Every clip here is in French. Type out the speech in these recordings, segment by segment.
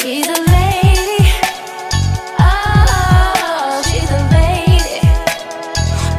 She's a lady. Oh, she's a lady.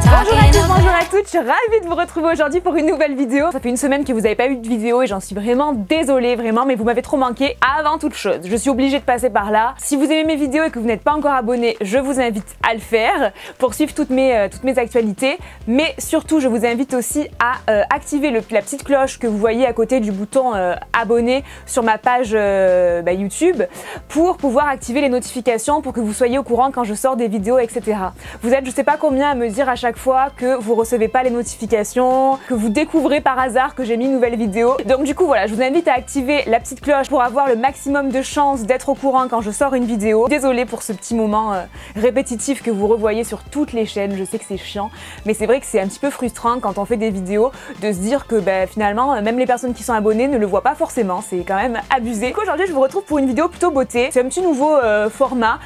Bonjour à tous, bonjour à toutes, je suis ravie de vous retrouver aujourd'hui pour une nouvelle vidéo. Ça fait une semaine que vous n'avez pas eu de vidéo et j'en suis vraiment désolée, vraiment, mais vous m'avez trop manqué avant toute chose. Je suis obligée de passer par là. Si vous aimez mes vidéos et que vous n'êtes pas encore abonné, je vous invite à le faire pour suivre toutes mes actualités. Mais surtout, je vous invite aussi à activer la petite cloche que vous voyez à côté du bouton abonné sur ma page YouTube pour pouvoir activer les notifications pour que vous soyez au courant quand je sors des vidéos, etc. Vous êtes, je sais pas combien, à me dire à chaque fois que vous recevez pas les notifications, que vous découvrez par hasard que j'ai mis une nouvelle vidéo. Donc du coup voilà, je vous invite à activer la petite cloche pour avoir le maximum de chances d'être au courant quand je sors une vidéo. Désolée pour ce petit moment répétitif que vous revoyez sur toutes les chaînes, je sais que c'est chiant, mais c'est vrai que c'est un petit peu frustrant quand on fait des vidéos de se dire que finalement même les personnes qui sont abonnées ne le voient pas forcément, c'est quand même abusé. Donc aujourd'hui je vous retrouve pour une vidéo plutôt beauté, c'est un petit nouveau format.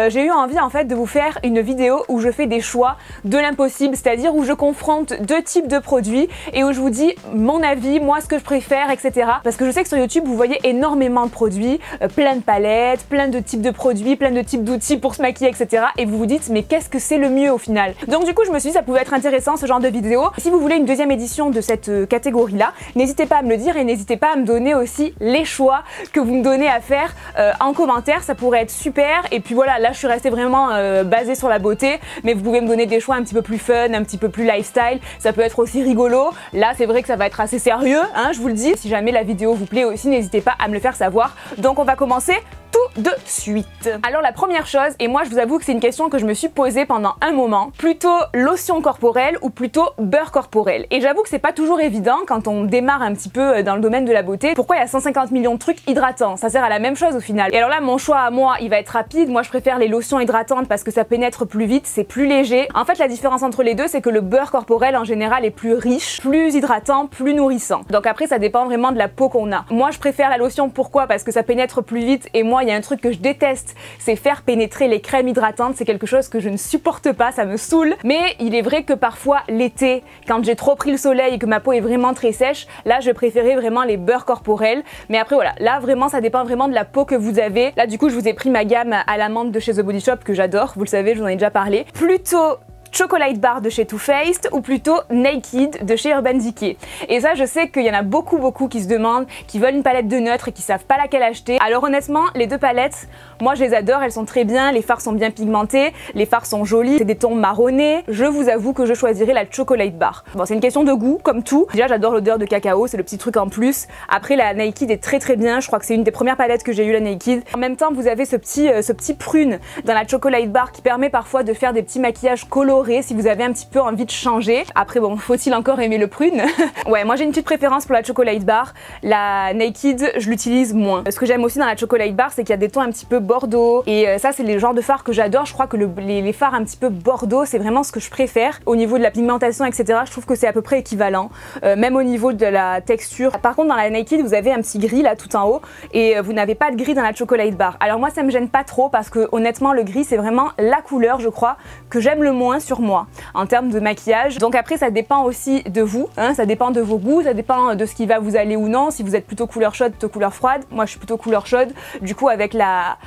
J'ai eu envie en fait de vous faire une vidéo où je fais des choix de l'impossible, c'est-à-dire où je confronte deux types de produits et où je vous dis mon avis, moi ce que je préfère, etc. Parce que je sais que sur YouTube vous voyez énormément de produits, plein de palettes, plein de types de produits, plein de types d'outils pour se maquiller, etc. Et vous vous dites mais qu'est-ce que c'est le mieux au final? Donc du coup je me suis dit ça pouvait être intéressant ce genre de vidéo. Si vous voulez une deuxième édition de cette catégorie là, n'hésitez pas à me le dire et n'hésitez pas à me donner aussi les choix que vous me donnez à faire en commentaire, ça pourrait être super. Et puis voilà, là je suis restée vraiment basée sur la beauté, mais vous pouvez me donner des choix un petit peu plus fun, un petit peu plus lifestyle, ça peut être aussi rigolo. Là c'est vrai que ça va être assez sérieux, hein, je vous le dis. Si jamais la vidéo vous plaît aussi, n'hésitez pas à me le faire savoir. Donc on va commencer tout de suite. Alors la première chose, et moi je vous avoue que c'est une question que je me suis posée pendant un moment, plutôt lotion corporelle ou plutôt beurre corporel. Et j'avoue que c'est pas toujours évident quand on démarre un petit peu dans le domaine de la beauté. Pourquoi il y a 150 millions de trucs hydratants? Ça sert à la même chose au final. Et alors là mon choix à moi il va être rapide. Moi je préfère les lotions hydratantes parce que ça pénètre plus vite, c'est plus léger. En fait la différence entre les deux c'est que le beurre corporel en général est plus riche, plus hydratant, plus nourrissant. Donc après ça dépend vraiment de la peau qu'on a. Moi je préfère la lotion, pourquoi? Parce que ça pénètre plus vite et moi il y a un truc que je déteste, c'est faire pénétrer les crèmes hydratantes, c'est quelque chose que je ne supporte pas, ça me saoule. Mais il est vrai que parfois l'été, quand j'ai trop pris le soleil et que ma peau est vraiment très sèche, là je préférais vraiment les beurres corporels. Mais après voilà, là vraiment ça dépend vraiment de la peau que vous avez. Là du coup je vous ai pris ma gamme à l'amande de chez The Body Shop que j'adore, vous le savez, je vous en ai déjà parlé. Plutôt Chocolate Bar de chez Too Faced ou plutôt Naked de chez Urban Decay. Et ça je sais qu'il y en a beaucoup qui se demandent, qui veulent une palette de neutre et qui savent pas laquelle acheter. Alors honnêtement les deux palettes, moi je les adore, elles sont très bien, les fards sont bien pigmentés, les fards sont jolis, c'est des tons marronnés. Je vous avoue que je choisirais la Chocolate Bar. Bon c'est une question de goût comme tout. Déjà j'adore l'odeur de cacao, c'est le petit truc en plus. Après la Naked est très bien, je crois que c'est une des premières palettes que j'ai eu la Naked. En même temps vous avez ce petit prune dans la Chocolate Bar qui permet parfois de faire des petits maquillages colorés si vous avez un petit peu envie de changer. Après bon, faut-il encore aimer le prune? Ouais, moi j'ai une petite préférence pour la Chocolate Bar. La Naked, je l'utilise moins. Ce que j'aime aussi dans la Chocolate Bar, c'est qu'il y a des tons un petit peu bordeaux. Et ça, c'est les genres de fards que j'adore. Je crois que les fards un petit peu bordeaux, c'est vraiment ce que je préfère. Au niveau de la pigmentation, etc., je trouve que c'est à peu près équivalent. Même au niveau de la texture. Par contre, dans la Naked, vous avez un petit gris là tout en haut. Et vous n'avez pas de gris dans la Chocolate Bar. Alors moi, ça me gêne pas trop parce que honnêtement, le gris, c'est vraiment la couleur, je crois, que j'aime le moins sur moi en termes de maquillage. Donc après ça dépend aussi de vous, hein, ça dépend de vos goûts, ça dépend de ce qui va vous aller ou non, si vous êtes plutôt couleur chaude, plutôt couleur froide. Moi je suis plutôt couleur chaude, du coup avec la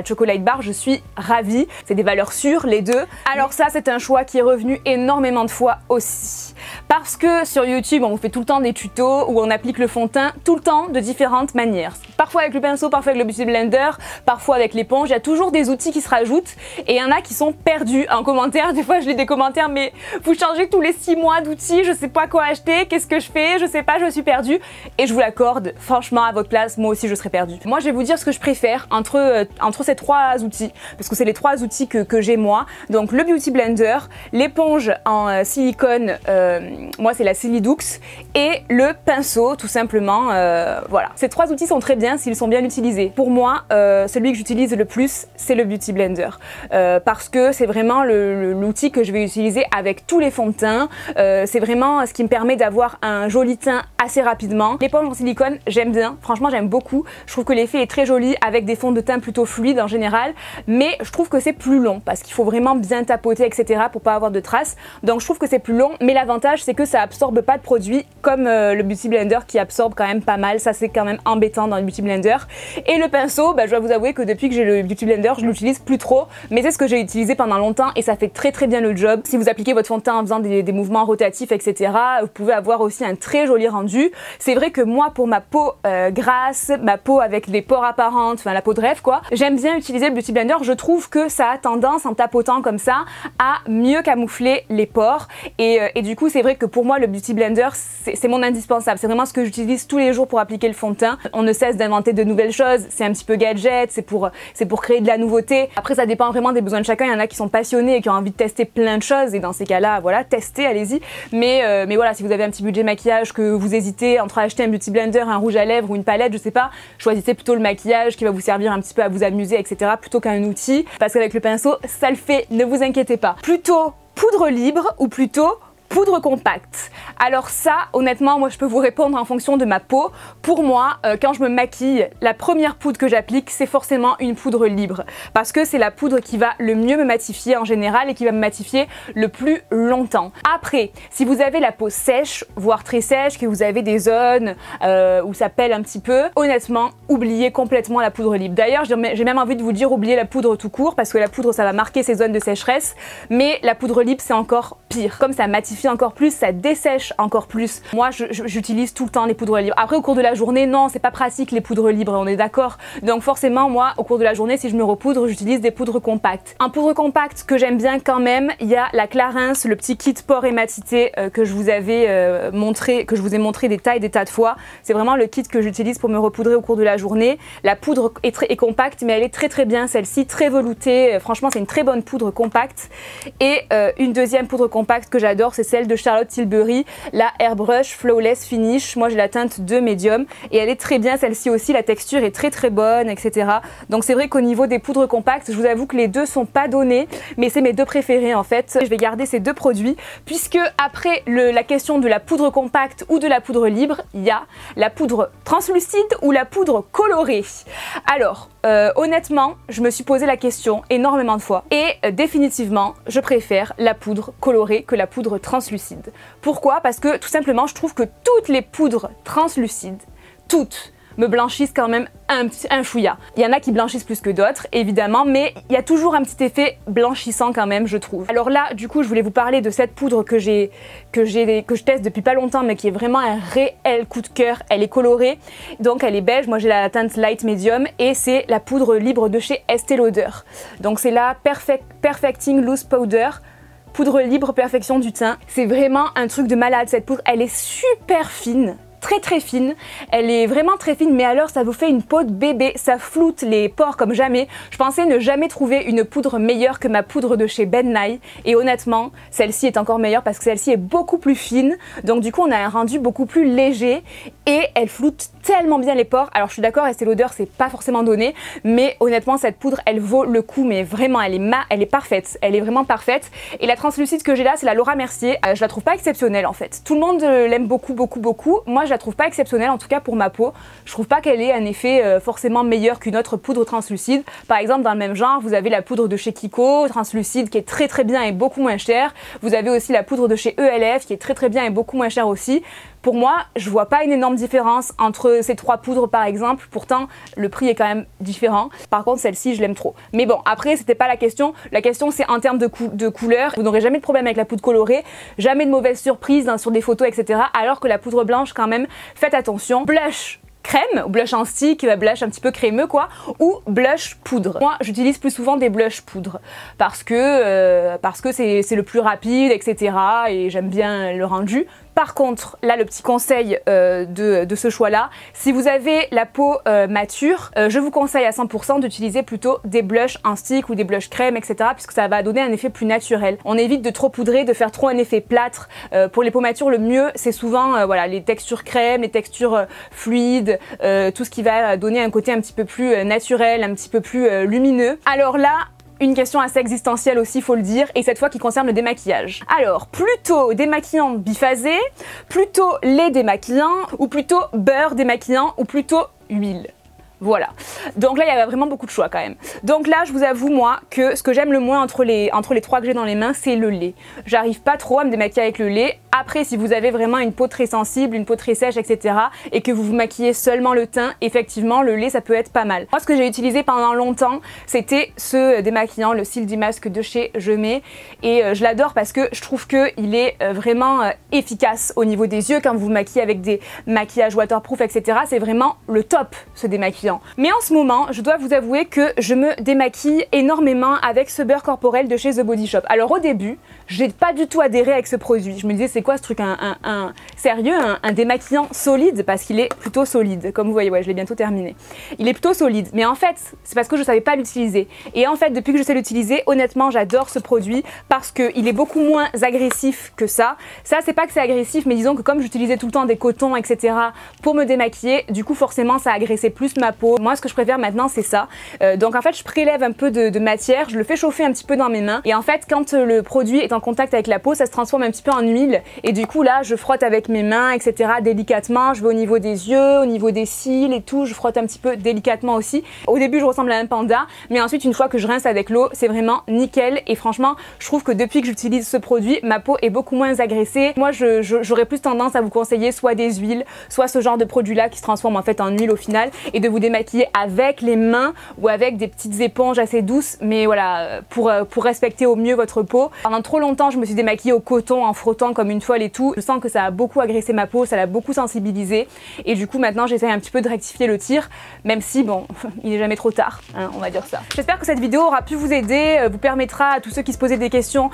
Chocolate Bar je suis ravie, c'est des valeurs sûres les deux. Alors ça c'est un choix qui est revenu énormément de fois aussi, parce que sur YouTube on vous fait tout le temps des tutos où on applique le fond de teint tout le temps de différentes manières, parfois avec le pinceau, parfois avec le Beauty Blender, parfois avec l'éponge. Il y a toujours des outils qui se rajoutent et il y en a qui sont perdus en commentaire. Des fois je lis des commentaires mais vous changez tous les 6 mois d'outils, je sais pas quoi acheter, qu'est-ce que je fais, je sais pas, je suis perdue. Et je vous l'accorde, franchement à votre place, moi aussi je serais perdue. Moi je vais vous dire ce que je préfère entre ces trois outils, parce que c'est les trois outils que j'ai moi. Donc le Beauty Blender, l'éponge en silicone, moi c'est la Silidux, et le pinceau tout simplement, voilà. Ces trois outils sont très bien s'ils sont bien utilisés. Pour moi, celui que j'utilise le plus, c'est le Beauty Blender, parce que c'est vraiment l'outil que je vais utiliser avec tous les fonds de teint. C'est vraiment ce qui me permet d'avoir un joli teint assez rapidement. L'éponge en silicone, j'aime bien, franchement j'aime beaucoup. Je trouve que l'effet est très joli avec des fonds de teint plutôt fluides en général, mais je trouve que c'est plus long parce qu'il faut vraiment bien tapoter, etc. pour pas avoir de traces. Donc je trouve que c'est plus long, mais l'avantage c'est que ça absorbe pas de produit comme le Beauty Blender qui absorbe quand même pas mal, ça c'est quand même embêtant dans le Beauty Blender. Et le pinceau, bah, je dois vous avouer que depuis que j'ai le Beauty Blender, je l'utilise plus trop, mais c'est ce que j'ai utilisé pendant longtemps et ça fait très bien le job. Si vous appliquez votre fond de teint en faisant des mouvements rotatifs, etc., vous pouvez avoir aussi un très joli rendu. C'est vrai que moi, pour ma peau grasse, ma peau avec des pores apparentes, enfin la peau de rêve quoi, j'aime bien utiliser le Beauty Blender. Je trouve que ça a tendance, en tapotant comme ça, à mieux camoufler les pores. Et du coup, c'est vrai que pour moi, le Beauty Blender, c'est mon indispensable. C'est vraiment ce que j'utilise tous les jours pour appliquer le fond de teint. On ne cesse d'inventer de nouvelles choses. C'est un petit peu gadget, c'est pour créer de la nouveauté. Après, ça dépend vraiment des besoins de chacun. Il y en a qui sont passionnés et qui ont envie de tester plein de choses. Et dans ces cas-là, voilà, testez, allez-y. Mais voilà, si vous avez un petit budget maquillage, que vous hésitez entre acheter un Beauty Blender, un rouge à lèvres ou une palette, je sais pas, choisissez plutôt le maquillage qui va vous servir un petit peu à vous amuser, etc. plutôt qu'un outil. Parce qu'avec le pinceau, ça le fait, ne vous inquiétez pas. Plutôt poudre libre ou plutôt poudre compacte. Alors ça, honnêtement, moi je peux vous répondre en fonction de ma peau. Pour moi, quand je me maquille, la première poudre que j'applique, c'est forcément une poudre libre. Parce que c'est la poudre qui va le mieux me matifier en général et qui va me matifier le plus longtemps. Après, si vous avez la peau sèche, voire très sèche, que vous avez des zones où ça pèle un petit peu, honnêtement, oubliez complètement la poudre libre. D'ailleurs, j'ai même envie de vous dire oubliez la poudre tout court, parce que la poudre, ça va marquer ces zones de sécheresse, mais la poudre libre, c'est encore pire. Comme ça matifie encore plus, ça dessèche encore plus. Moi, j'utilise tout le temps les poudres libres. Après, au cours de la journée, non, c'est pas pratique les poudres libres, on est d'accord. Donc forcément, moi, au cours de la journée, si je me repoudre, j'utilise des poudres compactes. En poudre compacte que j'aime bien quand même, il y a la Clarins, le petit kit pore et matité que je vous avais montré, que je vous ai montré des tas et des tas de fois. C'est vraiment le kit que j'utilise pour me repoudrer au cours de la journée. La poudre est compacte, mais elle est très bien celle-ci, très veloutée. Franchement, c'est une très bonne poudre compacte. Et une deuxième poudre compacte que j'adore, c'est celle de Charlotte Tilbury, la Airbrush Flawless Finish. Moi j'ai la teinte de médium et elle est très bien celle-ci aussi, la texture est très bonne, etc. Donc c'est vrai qu'au niveau des poudres compactes, je vous avoue que les deux sont pas donnés, mais c'est mes deux préférés en fait. Je vais garder ces deux produits puisque après la question de la poudre compacte ou de la poudre libre, il y a la poudre translucide ou la poudre colorée. Alors honnêtement, je me suis posé la question énormément de fois et définitivement, je préfère la poudre colorée que la poudre translucide. Pourquoi? Parce que tout simplement, je trouve que toutes les poudres translucides, toutes, me blanchissent quand même un chouïa. Il y en a qui blanchissent plus que d'autres, évidemment, mais il y a toujours un petit effet blanchissant quand même, je trouve. Alors là, du coup, je voulais vous parler de cette poudre que je teste depuis pas longtemps, mais qui est vraiment un réel coup de cœur. Elle est colorée, donc elle est beige. Moi, j'ai la teinte light medium et c'est la poudre libre de chez Estée Lauder. Donc c'est la Perfecting Loose Powder. Poudre libre perfection du teint. C'est vraiment un truc de malade cette poudre. Elle est super fine. Très fine, elle est vraiment très fine, mais alors ça vous fait une peau de bébé, ça floute les pores comme jamais. Je pensais ne jamais trouver une poudre meilleure que ma poudre de chez Ben Nye et honnêtement celle-ci est encore meilleure parce que celle-ci est beaucoup plus fine, donc du coup on a un rendu beaucoup plus léger et elle floute tellement bien les pores. Alors je suis d'accord, Estée Lauder c'est pas forcément donné, mais honnêtement cette poudre elle vaut le coup, mais vraiment elle est parfaite, elle est vraiment parfaite. Et la translucide que j'ai là c'est la Laura Mercier, je la trouve pas exceptionnelle en fait. Tout le monde l'aime beaucoup, moi je la trouve pas exceptionnelle, en tout cas pour ma peau. Je trouve pas qu'elle ait un effet forcément meilleur qu'une autre poudre translucide. Par exemple dans le même genre vous avez la poudre de chez Kiko translucide qui est très bien et beaucoup moins chère. Vous avez aussi la poudre de chez ELF qui est très bien et beaucoup moins chère aussi. Pour moi je vois pas une énorme différence entre ces trois poudres par exemple, pourtant le prix est quand même différent. Par contre celle-ci je l'aime trop. Mais bon après c'était pas la question c'est en termes de couleur. Vous n'aurez jamais de problème avec la poudre colorée, jamais de mauvaise surprise sur des photos etc. Alors que la poudre blanche quand même, faites attention. Blush crème, ou blush en stick, blush un petit peu crémeux quoi, ou blush poudre. Moi j'utilise plus souvent des blush poudre parce que c'est le plus rapide etc. et j'aime bien le rendu. Par contre, là le petit conseil de ce choix là, si vous avez la peau mature, je vous conseille à 100% d'utiliser plutôt des blushs en stick ou des blushs crème etc. puisque ça va donner un effet plus naturel. On évite de trop poudrer, de faire trop un effet plâtre. Pour les peaux matures le mieux c'est souvent voilà, les textures crème, les textures fluides, tout ce qui va donner un côté un petit peu plus naturel, un petit peu plus lumineux. Alors là, une question assez existentielle aussi, faut le dire, et cette fois qui concerne le démaquillage. Alors, plutôt démaquillant biphasé, plutôt lait démaquillant, ou plutôt beurre démaquillant, ou plutôt huile. Voilà. Donc là, il y a vraiment beaucoup de choix quand même. Donc là, je vous avoue, moi, que ce que j'aime le moins entre les 3 que j'ai dans les mains, c'est le lait. J'arrive pas trop à me démaquiller avec le lait. Après, si vous avez vraiment une peau très sensible, une peau très sèche, etc. et que vous vous maquillez seulement le teint, effectivement, le lait, ça peut être pas mal. Moi, ce que j'ai utilisé pendant longtemps, c'était ce démaquillant, le Silky Mask de chez Je Mets. Et je l'adore parce que je trouve qu'il est vraiment efficace au niveau des yeux quand vous vous maquillez avec des maquillages waterproof, etc. C'est vraiment le top, ce démaquillant. Mais en ce moment, je dois vous avouer que je me démaquille énormément avec ce beurre corporel de chez The Body Shop. Alors au début, j'ai pas du tout adhéré avec ce produit. Je me disais, c'est quoi ce truc, sérieux, un démaquillant solide, parce qu'il est plutôt solide. Comme vous voyez, ouais, je l'ai bientôt terminé. Il est plutôt solide, mais en fait, c'est parce que je savais pas l'utiliser. Et en fait, depuis que je sais l'utiliser, honnêtement, j'adore ce produit parce qu'il est beaucoup moins agressif que ça. Ça, c'est pas que c'est agressif, mais disons que comme j'utilisais tout le temps des cotons, etc. pour me démaquiller, du coup, forcément, ça agressait plus ma peau. Moi, ce que je préfère maintenant, c'est ça. Donc en fait, je prélève un peu de matière, je le fais chauffer un petit peu dans mes mains. Et en fait, quand le produit est en contact avec la peau, ça se transforme un petit peu en huile. Et du coup, là, je frotte avec mes mains, etc. délicatement. Je vais au niveau des yeux, au niveau des cils et tout. Je frotte un petit peu délicatement aussi. Au début, je ressemble à un panda. Mais ensuite, une fois que je rince avec l'eau, c'est vraiment nickel. Et franchement, je trouve que depuis que j'utilise ce produit, ma peau est beaucoup moins agressée. Moi, j'aurais plus tendance à vous conseiller soit des huiles, soit ce genre de produit-là qui se transforme en fait en huile au final. Et de vous démaquiller avec les mains ou avec des petites éponges assez douces. Mais voilà, pour respecter au mieux votre peau. Pendant trop longtemps, je me suis démaquillée au coton en frottant comme une folle et tout. Je sens que ça a beaucoup agressé ma peau, ça l'a beaucoup sensibilisée. Et du coup, maintenant, j'essaie un petit peu de rectifier le tir, même si, bon, il n'est jamais trop tard, hein, on va dire ça. J'espère que cette vidéo aura pu vous aider, vous permettra à tous ceux qui se posaient des questions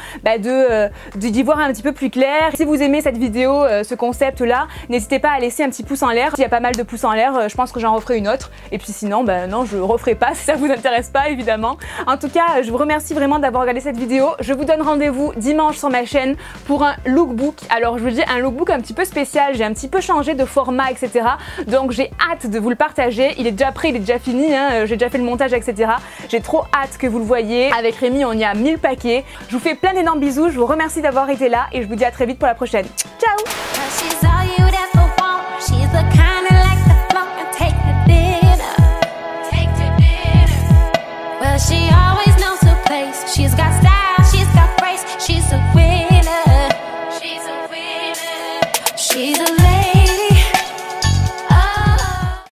d'y voir un petit peu plus clair. Si vous aimez cette vidéo, ce concept-là, n'hésitez pas à laisser un petit pouce en l'air. S'il y a pas mal de pouces en l'air, je pense que j'en referai une autre. Et puis sinon, non, je referai pas si ça vous intéresse pas, évidemment. En tout cas, je vous remercie vraiment d'avoir regardé cette vidéo. Je vous donne rendez-vous dimanche sur ma chaîne pour un lookbook. Alors je vous dis un lookbook un petit peu spécial, j'ai un petit peu changé de format, etc. Donc j'ai hâte de vous le partager. Il est déjà prêt, il est déjà fini, hein. J'ai déjà fait le montage, etc. J'ai trop hâte que vous le voyez. Avec Rémi, on y a 1000 paquets. Je vous fais plein d'énormes bisous, je vous remercie d'avoir été là et je vous dis à très vite pour la prochaine. Ciao!